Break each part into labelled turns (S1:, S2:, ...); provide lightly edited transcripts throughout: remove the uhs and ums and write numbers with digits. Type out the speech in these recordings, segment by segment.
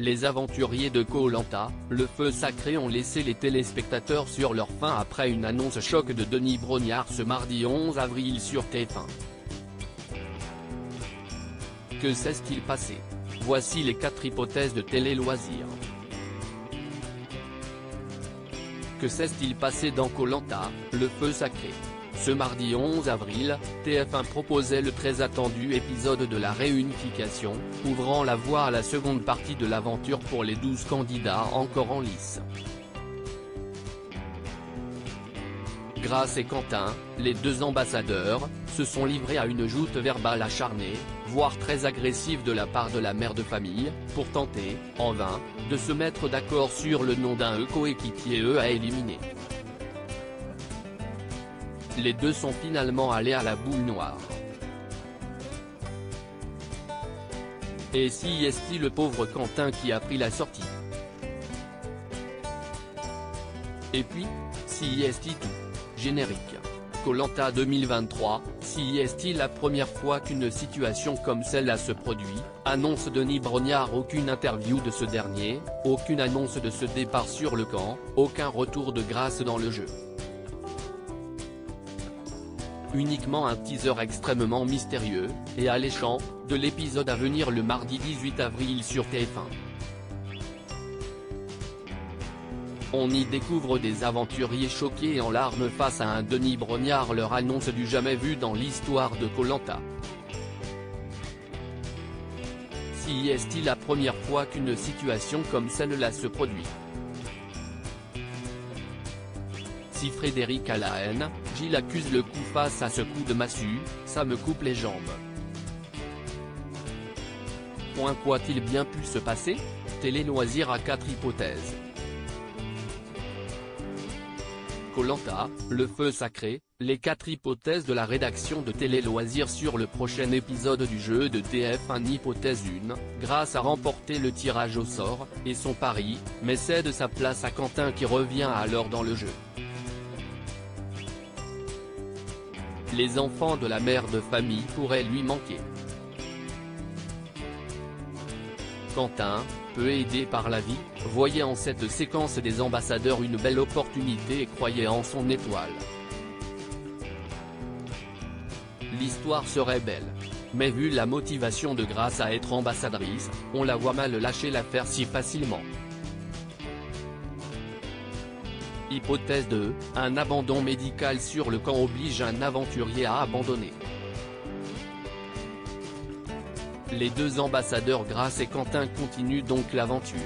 S1: Les aventuriers de Koh Lanta, le feu sacré ont laissé les téléspectateurs sur leur faim après une annonce choc de Denis Brognard ce mardi 11 avril sur TF1. Que s'est-il passé? Voici les 4 hypothèses de Télé Loisirs. Que s'est-il passé dans Koh Lanta, le feu sacré? Ce mardi 11 avril, TF1 proposait le très attendu épisode de la réunification, ouvrant la voie à la seconde partie de l'aventure pour les 12 candidats encore en lice. Grace et Quentin, les 2 ambassadeurs, se sont livrés à une joute verbale acharnée, voire très agressive de la part de la mère de famille, pour tenter, en vain, de se mettre d'accord sur le nom d'un coéquipier à éliminer. Les 2 sont finalement allés à la boule noire. Et si est-il le pauvre Quentin qui a pris la sortie? Et puis, si est-il tout? Générique. Koh Lanta 2023, si est-il la première fois qu'une situation comme celle-là se produit, annonce Denis Brognard. Aucune interview de ce dernier, aucune annonce de ce départ sur le camp, aucun retour de Grace dans le jeu. Uniquement un teaser extrêmement mystérieux, et alléchant, de l'épisode à venir le mardi 18 avril sur TF1. On y découvre des aventuriers choqués et en larmes face à un Denis Brognard leur annonce du jamais vu dans l'histoire de Koh Lanta. Si est-il la première fois qu'une situation comme celle-là se produit? Si Frédéric a la haine, Gilles accuse le coup face à ce coup de massue, ça me coupe les jambes. Quoi-t-il bien pu se passer? Télé Loisirs a 4 hypothèses. Koh Lanta, le feu sacré, les 4 hypothèses de la rédaction de Télé Loisirs sur le prochain épisode du jeu de TF1. Hypothèse 1, Grace a remporté le tirage au sort, et son pari, mais cède sa place à Quentin qui revient alors dans le jeu. Les enfants de la mère de famille pourraient lui manquer. Quentin, peu aidé par la vie, voyait en cette séquence des ambassadeurs une belle opportunité et croyait en son étoile. L'histoire serait belle. Mais vu la motivation de Grace à être ambassadrice, on la voit mal lâcher l'affaire si facilement. Hypothèse 2, un abandon médical sur le camp oblige un aventurier à abandonner. Les 2 ambassadeurs Grace et Quentin continuent donc l'aventure.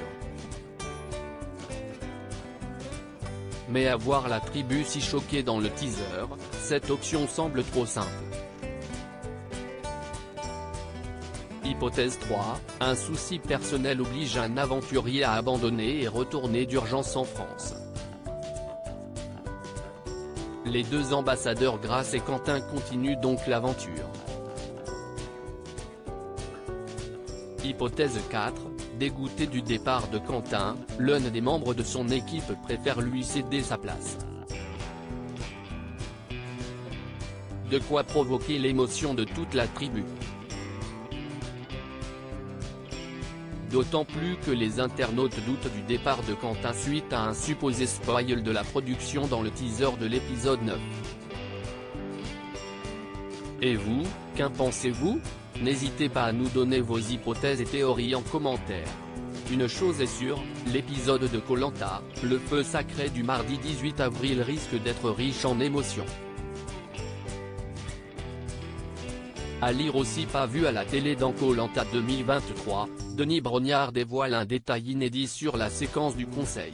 S1: Mais à voir la tribu si choquée dans le teaser, cette option semble trop simple. Hypothèse 3, un souci personnel oblige un aventurier à abandonner et retourner d'urgence en France. Les 2 ambassadeurs Grace et Quentin continuent donc l'aventure. Hypothèse 4, dégoûté du départ de Quentin, l'un des membres de son équipe préfère lui céder sa place. De quoi provoquer l'émotion de toute la tribu. D'autant plus que les internautes doutent du départ de Quentin suite à un supposé spoil de la production dans le teaser de l'épisode 9. Et vous, qu'en pensez-vous? N'hésitez pas à nous donner vos hypothèses et théories en commentaire. Une chose est sûre, l'épisode de Koh Lanta, le feu sacré du mardi 18 avril risque d'être riche en émotions. À lire aussi. Pas vu à la télé dans Koh Lanta 2023, Denis Brognard dévoile un détail inédit sur la séquence du conseil.